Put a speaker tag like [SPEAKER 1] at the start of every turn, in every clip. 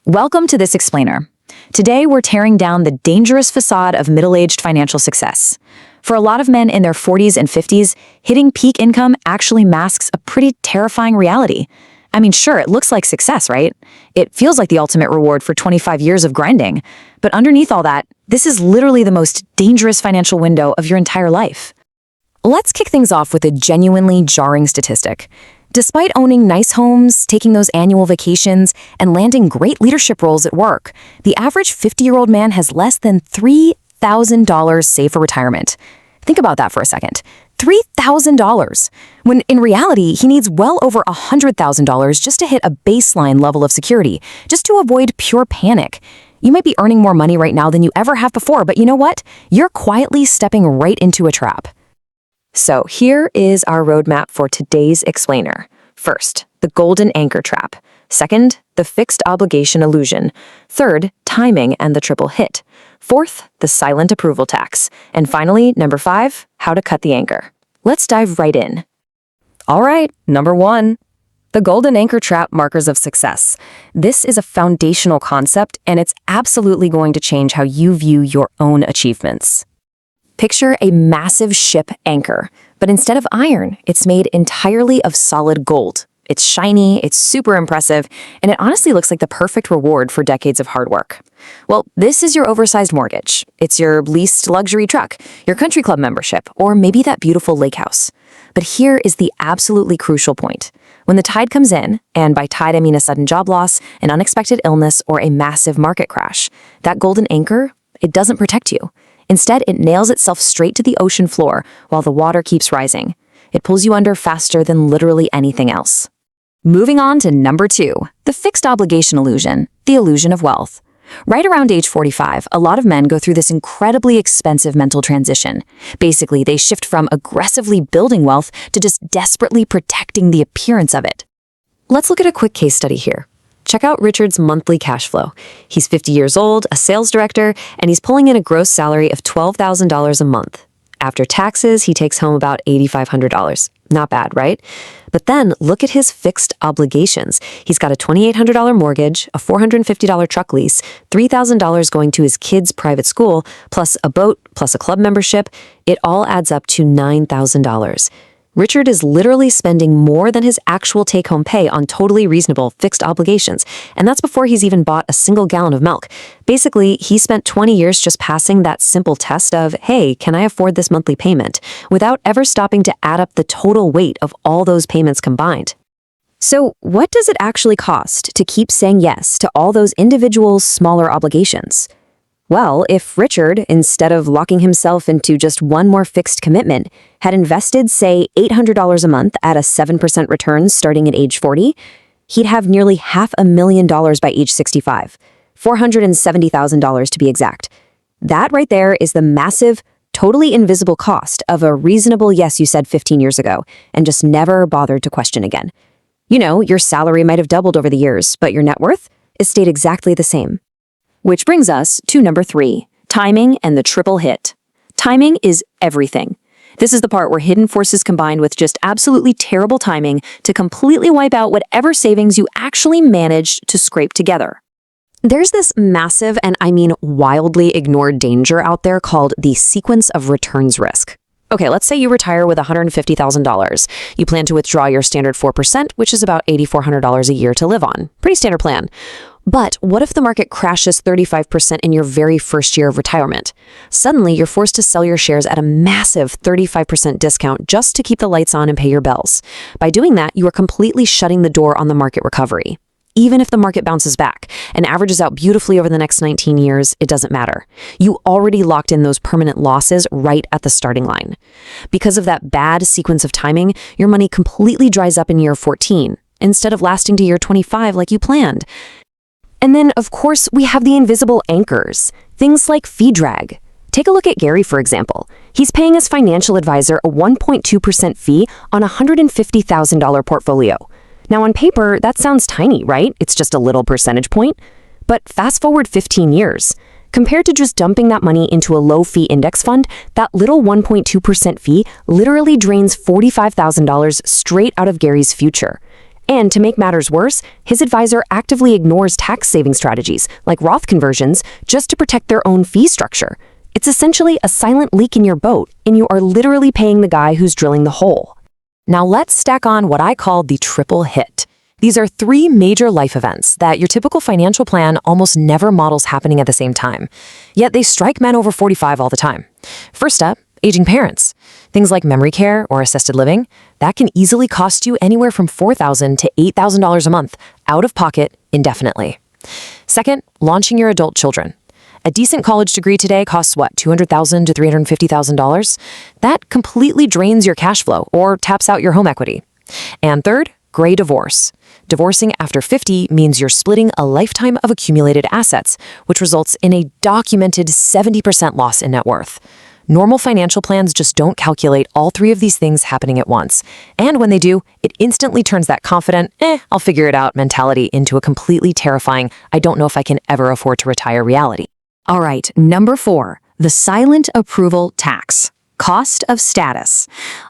[SPEAKER 1] Welcome to this explainer. Today, we're tearing down the dangerous facade of middle-aged financial success. For a lot of men in their 40s and 50s, hitting peak income actually masks a pretty terrifying reality. I mean, sure, it looks like success, right? It feels like the ultimate reward for 25 years of grinding. But underneath all that, this is literally the most dangerous financial window of your entire life. Let's kick things off with a genuinely jarring statistic. Despite owning nice homes, taking those annual vacations, and landing great leadership roles at work, the average 50-year-old man has less than $3,000 saved for retirement. Think about that for a second. $3,000, when in reality, he needs well over $100,000 just to hit a baseline level of security, just to avoid pure panic. You might be earning more money right now than you ever have before, but you know what? You're quietly stepping right into a trap. So here is our roadmap for today's explainer. First, the golden anchor trap. Second, the fixed obligation illusion. Third, timing and the triple hit. Fourth, the silent approval tax. And finally, number 5, how to cut the anchor. Let's dive right in. All right, number 1. The golden anchor trap markers of success. This is a foundational concept, and it's absolutely going to change how you view your own achievements. Picture a massive ship anchor, but instead of iron, it's made entirely of solid gold. It's shiny, it's super impressive, and it honestly looks like the perfect reward for decades of hard work. Well, this is your oversized mortgage. It's your leased luxury truck, your country club membership, or maybe that beautiful lake house. But here is the absolutely crucial point. When the tide comes in, and by tide I mean a sudden job loss, an unexpected illness, or a massive market crash, that golden anchor, it doesn't protect you. Instead, it nails itself straight to the ocean floor while the water keeps rising. It pulls you under faster than literally anything else. Moving on to number 2, the fixed obligation illusion, the illusion of wealth. Right around age 45, a lot of men go through this incredibly expensive mental transition. Basically, they shift from aggressively building wealth to just desperately protecting the appearance of it. Let's look at a quick case study here. Check out Richard's monthly cash flow. He's 50 years old, a sales director, and he's pulling in a gross salary of $12,000 a month. After taxes, he takes home about $8,500. Not bad, right? But then look at his fixed obligations. He's got a $2,800 mortgage, a $450 truck lease, $3,000 going to his kids' private school, plus a boat, plus a club membership. It all adds up to $9,000. Richard is literally spending more than his actual take-home pay on totally reasonable fixed obligations, and that's before he's even bought a single gallon of milk. Basically, he spent 20 years just passing that simple test of, hey, can I afford this monthly payment, without ever stopping to add up the total weight of all those payments combined. So what does it actually cost to keep saying yes to all those individual smaller obligations? Well, if Richard, instead of locking himself into just one more fixed commitment, had invested, say, $800 a month at a 7% return starting at age 40, he'd have nearly $500,000 by age 65, $470,000 to be exact. That right there is the massive, totally invisible cost of a reasonable yes you said 15 years ago and just never bothered to question again. You know, your salary might have doubled over the years, but your net worth has stayed exactly the same. Which brings us to number 3, timing and the triple hit. Timing is everything. This is the part where hidden forces combine with just absolutely terrible timing to completely wipe out whatever savings you actually managed to scrape together. There's this massive, and I mean wildly ignored danger out there called the sequence of returns risk. Okay, let's say you retire with $150,000. You plan to withdraw your standard 4%, which is about $8,400 a year to live on. Pretty standard plan. But what if the market crashes 35% in your very first year of retirement? Suddenly, you're forced to sell your shares at a massive 35% discount just to keep the lights on and pay your bills. By doing that, you are completely shutting the door on the market recovery. Even if the market bounces back and averages out beautifully over the next 19 years, it doesn't matter. You already locked in those permanent losses right at the starting line. Because of that bad sequence of timing, your money completely dries up in year 14, instead of lasting to year 25 like you planned. And then, of course, we have the invisible anchors, things like fee drag. Take a look at Gary, for example. He's paying his financial advisor a 1.2% fee on a $150,000 portfolio. Now, on paper, that sounds tiny, right? It's just a little percentage point. But fast forward 15 years. Compared to just dumping that money into a low-fee index fund, that little 1.2% fee literally drains $45,000 straight out of Gary's future.
[SPEAKER 2] And to make matters worse, his advisor actively ignores tax-saving strategies, like Roth conversions, just to protect their own fee structure. It's essentially a silent leak in your boat, and you are literally paying the guy who's drilling the hole.
[SPEAKER 1] Now let's stack on what I call the triple hit. These are three major life events that your typical financial plan almost never models happening at the same time. Yet they strike men over 45 all the time. First up, aging parents. Things like memory care or assisted living, that can easily cost you anywhere from $4,000 to $8,000 a month, out of pocket, indefinitely. Second, launching your adult children. A decent college degree today costs what, $200,000 to $350,000? That completely drains your cash flow or taps out your home equity. And third, gray divorce. Divorcing after 50 means you're splitting a lifetime of accumulated assets, which results in a documented 70% loss in net worth. Normal financial plans just don't calculate all three of these things happening at once. And when they do, it instantly turns that confident, I'll figure it out mentality into a completely terrifying, I don't know if I can ever afford to retire reality. All right, number 4, the silent approval tax. Cost of status.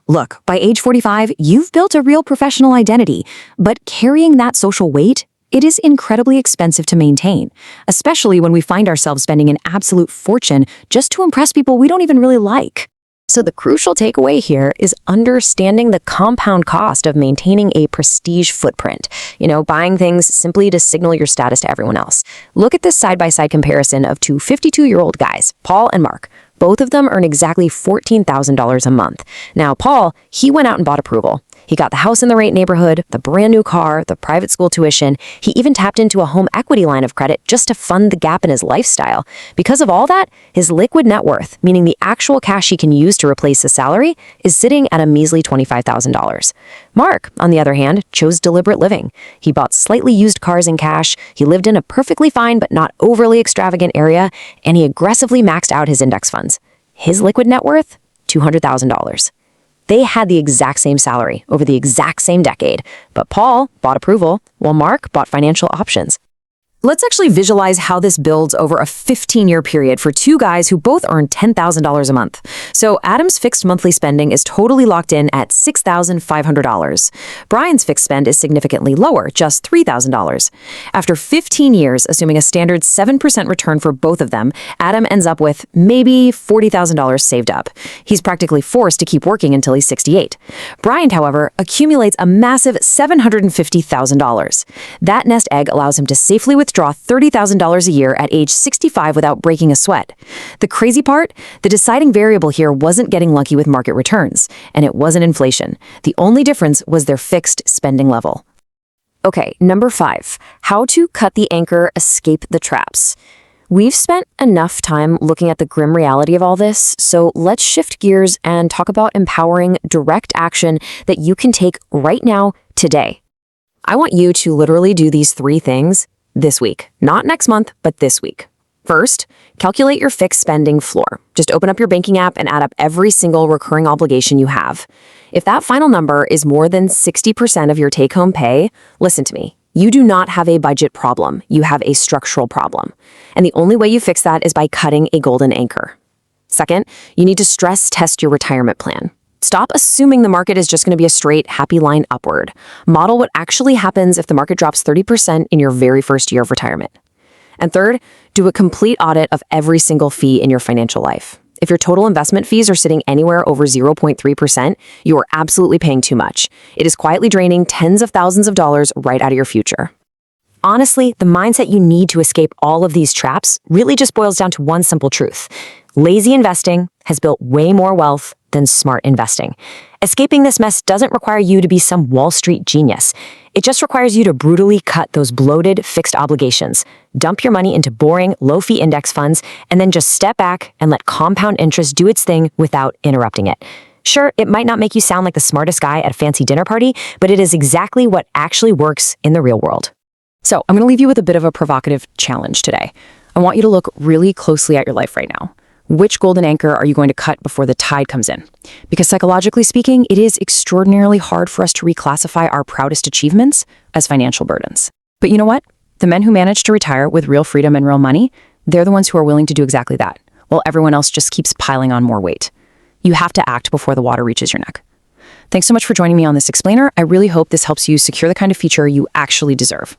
[SPEAKER 1] Look, by age 45, you've built a real professional identity, but carrying that social weight, it is incredibly expensive to maintain, especially when we find ourselves spending an absolute fortune just to impress people we don't even really like. So the crucial takeaway here is understanding the compound cost of maintaining a prestige footprint. Buying things simply to signal your status to everyone else. Look at this side-by-side comparison of two 52-year-old guys, Paul and Mark. Both of them earn exactly $14,000 a month. Now, Paul, he went out and bought approval. He got the house in the right neighborhood, the brand new car, the private school tuition. He even tapped into a home equity line of credit just to fund the gap in his lifestyle. Because of all that, his liquid net worth, meaning the actual cash he can use to replace his salary, is sitting at a measly $25,000. Mark, on the other hand, chose deliberate living. He bought slightly used cars in cash, he lived in a perfectly fine but not overly extravagant area, and he aggressively maxed out his index funds. His liquid net worth? $200,000. They had the exact same salary over the exact same decade, but Paul bought approval while Mark bought financial options. Let's actually visualize how this builds over a 15-year period for two guys who both earn $10,000 a month. So Adam's fixed monthly spending is totally locked in at $6,500. Brian's fixed spend is significantly lower, just $3,000. After 15 years, assuming a standard 7% return for both of them, Adam ends up with maybe $40,000 saved up. He's practically forced to keep working until he's 68. Brian, however, accumulates a massive $750,000. That nest egg allows him to safely withdraw $30,000 a year at age 65 without breaking a sweat. The crazy part? The deciding variable here wasn't getting lucky with market returns, and it wasn't inflation. The only difference was their fixed spending level. Okay, number 5, how to cut the anchor, escape the traps. We've spent enough time looking at the grim reality of all this, so let's shift gears and talk about empowering direct action that you can take right now, today. I want you to literally do these 3 things this week. Not next month, but this week. First, calculate your fixed spending floor. Just open up your banking app and add up every single recurring obligation you have. If that final number is more than 60% of your take-home pay, listen to me. You do not have a budget problem. You have a structural problem. And the only way you fix that is by cutting a golden anchor. Second, you need to stress test your retirement plan. Stop assuming the market is just going to be a straight, happy line upward. Model what actually happens if the market drops 30% in your very first year of retirement. And third, do a complete audit of every single fee in your financial life. If your total investment fees are sitting anywhere over 0.3%, you are absolutely paying too much. It is quietly draining tens of thousands of dollars right out of your future. Honestly, the mindset you need to escape all of these traps really just boils down to one simple truth. Lazy investing has built way more wealth than smart investing. Escaping this mess doesn't require you to be some Wall Street genius. It just requires you to brutally cut those bloated fixed obligations, dump your money into boring, low-fee index funds, and then just step back and let compound interest do its thing without interrupting it. Sure, it might not make you sound like the smartest guy at a fancy dinner party, but it is exactly what actually works in the real world. So I'm going to leave you with a bit of a provocative challenge today. I want you to look really closely at your life right now. Which golden anchor are you going to cut before the tide comes in? Because psychologically speaking, it is extraordinarily hard for us to reclassify our proudest achievements as financial burdens. But you know what? The men who manage to retire with real freedom and real money, they're the ones who are willing to do exactly that, while everyone else just keeps piling on more weight. You have to act before the water reaches your neck. Thanks so much for joining me on this explainer. I really hope this helps you secure the kind of future you actually deserve.